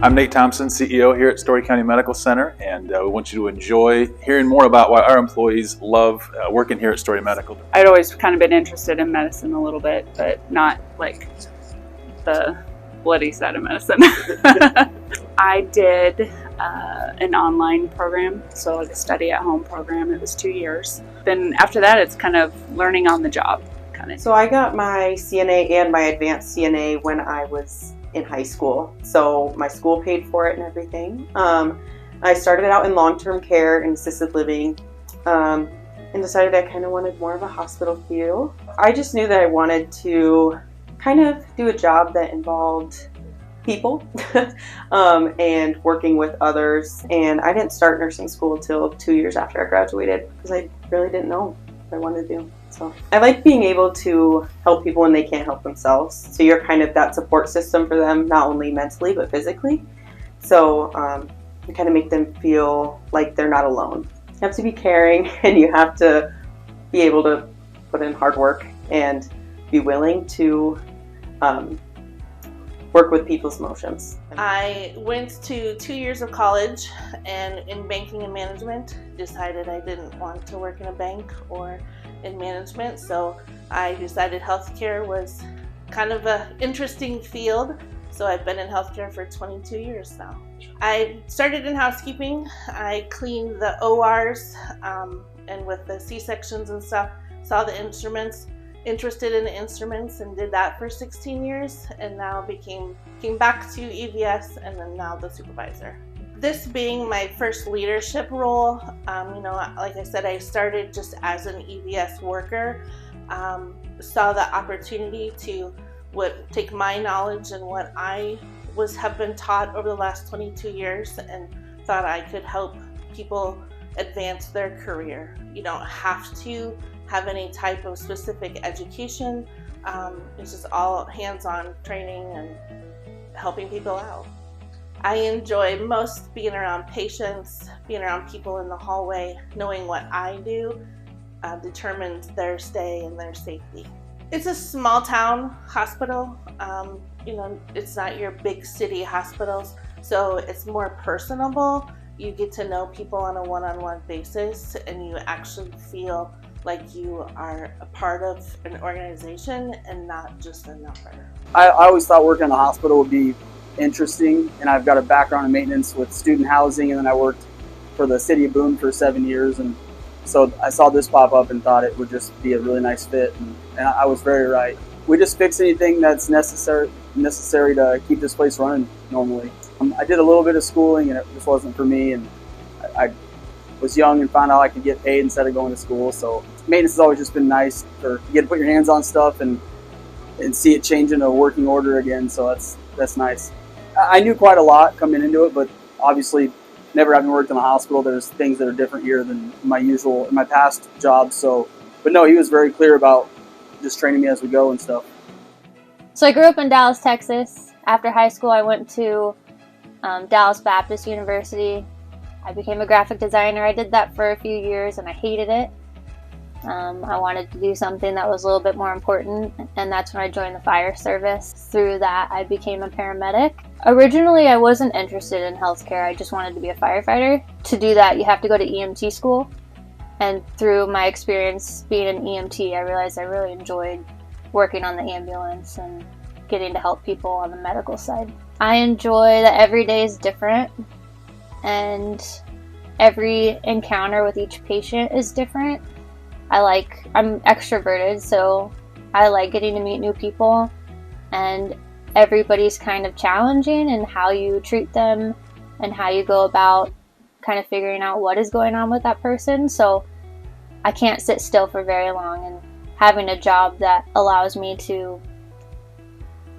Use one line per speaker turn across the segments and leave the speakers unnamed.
I'm Nate Thompson, CEO here at Story County Medical Center, and we want you to enjoy hearing more about why our employees love working here at Story Medical.
I'd always kind of been interested in medicine a little bit, but not like the bloody side of medicine. I did an online program, so like a study at home program. It was 2 years. Then after that, it's kind of learning on the job kind of.
So I got my CNA and my advanced CNA when I was in high school. So my school paid for it and everything. I started out in long-term care and assisted living and decided I kind of wanted more of a hospital feel. I just knew that I wanted to kind of do a job that involved people and working with others. And I didn't start nursing school until 2 years after I graduated because I really didn't know what I wanted to do. So I like being able to help people when they can't help themselves. So you're kind of that support system for them, not only mentally but physically. So you kind of make them feel like they're not alone. You have to be caring and you have to be able to put in hard work and be willing to work with people's emotions.
I went to 2 years of college, and in banking and management decided I didn't want to work in a bank or in management, so I decided healthcare was kind of an interesting field, so I've been in healthcare for 22 years now. I started in housekeeping. I cleaned the ORs and with the C-sections and stuff, saw the instruments, interested in the instruments, and did that for 16 years, and now came back to EVS, and then now the supervisor. This being my first leadership role, like I said, I started just as an EVS worker, saw the opportunity to take my knowledge and what I have been taught over the last 22 years, and thought I could help people advance their career. You don't have to have any type of specific education. It's just all hands-on training and helping people out. I enjoy most being around patients, being around people in the hallway, knowing what I do determines their stay and their safety. It's a small town hospital. It's not your big city hospitals, so it's more personable. You get to know people on a one-on-one basis, and you actually feel like you are a part of an organization and not just a number.
I always thought working in a hospital would be interesting, and I've got a background in maintenance with student housing, and then I worked for the city of Boone for 7 years, and so I saw this pop up and thought it would just be a really nice fit, and I was very right. We just fix anything that's necessary to keep this place running normally. I did a little bit of schooling, and it just wasn't for me, and I was young and found out I could get paid instead of going to school. So maintenance has always just been nice you get to put your hands on stuff and see it change into a working order again. So that's nice. I knew quite a lot coming into it, but obviously never having worked in a hospital, there's things that are different here than in my past jobs. But no, he was very clear about just training me as we go and stuff.
So I grew up in Dallas, Texas. After high school, I went to Dallas Baptist University. I became a graphic designer. I did that for a few years and I hated it. I wanted to do something that was a little bit more important, and that's when I joined the fire service. Through that, I became a paramedic. Originally, I wasn't interested in healthcare. I just wanted to be a firefighter. To do that, you have to go to EMT school. And through my experience being an EMT, I realized I really enjoyed working on the ambulance and getting to help people on the medical side. I enjoy that every day is different, and every encounter with each patient is different. I'm extroverted, so I like getting to meet new people, and everybody's kind of challenging in how you treat them and how you go about kind of figuring out what is going on with that person. So I can't sit still for very long, and having a job that allows me to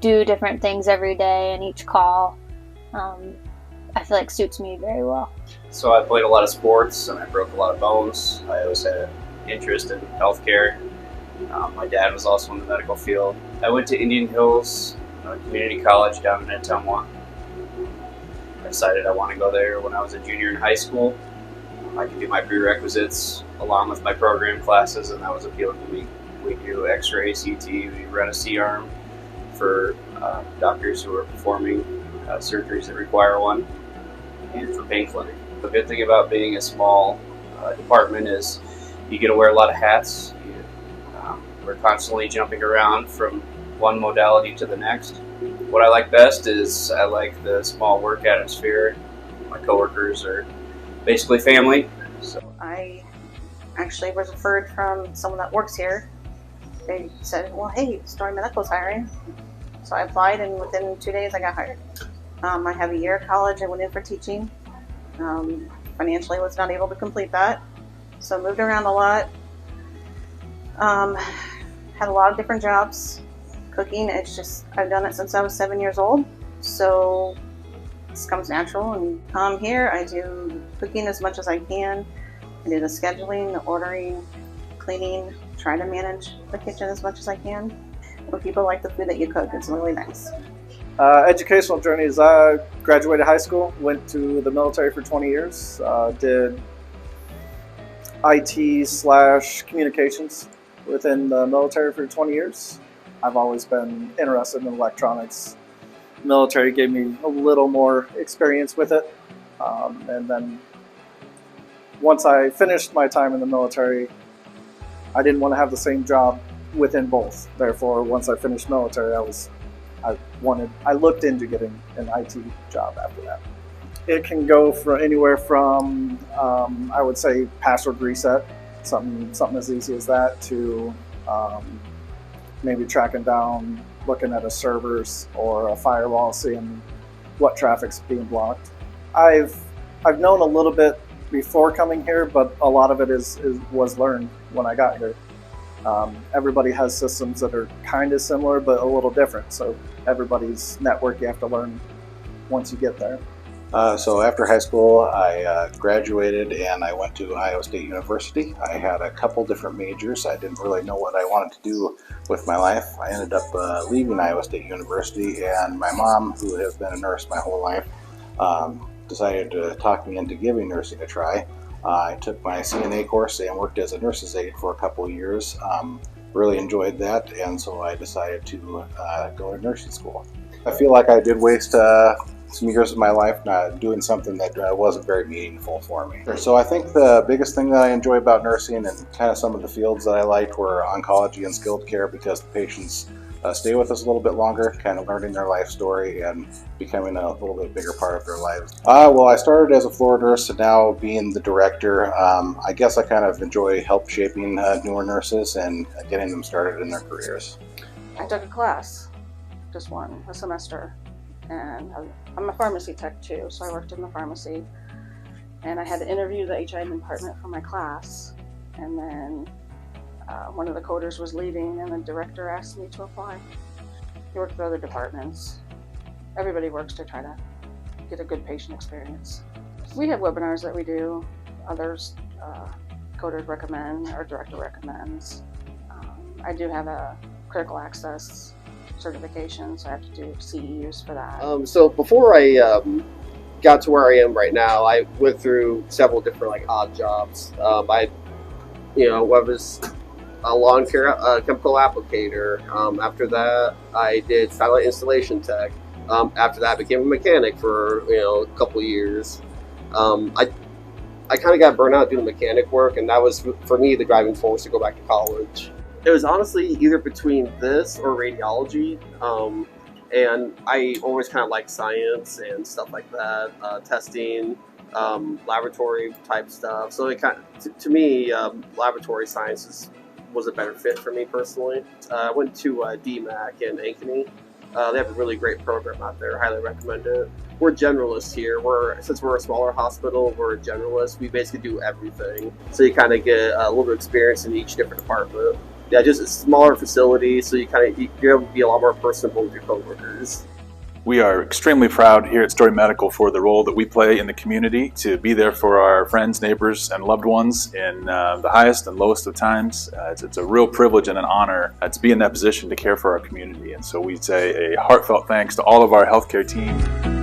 do different things every day and each call, I feel like suits me very well.
So I played a lot of sports and I broke a lot of bones. I always had an interest in healthcare. My dad was also in the medical field. I went to Indian Hills Community College down in Ottumwa. I decided I want to go there when I was a junior in high school. I could do my prerequisites along with my program classes, and that was appealing to me. We do X-ray, CT, we run a C-arm for doctors who are performing surgeries that require one, and for pain clinic. The good thing about being a small department is you get to wear a lot of hats. We're constantly jumping around from one modality to the next. What I like best is I like the small work atmosphere. My coworkers are basically family. So
I actually was referred from someone that works here. They said, well, hey, Story Medical's hiring. So I applied, and within 2 days I got hired. I have a year of college. I went in for teaching. Financially was not able to complete that. So I moved around a lot. Had a lot of different jobs. Cooking, it's just, I've done it since I was 7 years old. So this comes natural. And here I do cooking as much as I can. I do the scheduling, the ordering, cleaning, try to manage the kitchen as much as I can. When people like the food that you cook, it's really nice.
Educational journeys. I graduated high school, went to the military for 20 years, did IT/communications within the military for 20 years. I've always been interested in electronics. The military gave me a little more experience with it. And then once I finished my time in the military, I didn't want to have the same job within both. Therefore, once I finished military, I looked into getting an IT job after that. It can go for anywhere from, I would say, password reset, something as easy as that, to maybe tracking down, looking at a servers or a firewall, seeing what traffic's being blocked. I've known a little bit before coming here, but a lot of it was learned when I got here. Everybody has systems that are kind of similar but a little different, so everybody's network you have to learn once you get there.
So after high school, I graduated and I went to Iowa State University. I had a couple different majors. I didn't really know what I wanted to do with my life. I ended up leaving Iowa State University, and my mom, who has been a nurse my whole life, decided to talk me into giving nursing a try. I took my CNA course and worked as a nurse's aide for a couple of years. Really enjoyed that, and so I decided to go to nursing school. I feel like I did waste some years of my life not doing something that wasn't very meaningful for me. So I think the biggest thing that I enjoy about nursing, and kind of some of the fields that I liked, were oncology and skilled care, because the patients stay with us a little bit longer, kind of learning their life story and becoming a little bit bigger part of their lives. Well, I started as a floor nurse, and now being the director, I guess I kind of enjoy help shaping newer nurses and getting them started in their careers.
I took a class, just one, a semester. And I'm a pharmacy tech too, so I worked in the pharmacy. And I had to interview the HI department for my class. And then one of the coders was leaving, and the director asked me to apply. He worked with other departments. Everybody works to try to get a good patient experience. We have webinars that we do. Others coders recommend, or director recommends. I do have a critical access certification, so I have to do CEUs for that.
So before I got to where I am right now, I went through several different odd jobs. I was a lawn care chemical applicator. After that, I did satellite installation tech. After that, I became a mechanic for a couple of years. I kind of got burnt out doing mechanic work, and that was for me the driving force to go back to college. It was honestly either between this or radiology, and I always kind of liked science and stuff like that, testing, laboratory type stuff. So it to me, laboratory sciences was a better fit for me personally. I went to DMAC in Ankeny. They have a really great program out there. Highly recommend it. We're generalists here. Since we're a smaller hospital, we're generalists. We basically do everything. So you kind of get a little bit of experience in each different department. Yeah, just a smaller facility, so you're able to be a lot more personable with your coworkers.
We are extremely proud here at Story Medical for the role that we play in the community, to be there for our friends, neighbors, and loved ones in the highest and lowest of times. It's a real privilege and an honor to be in that position to care for our community. And so we say a heartfelt thanks to all of our healthcare team.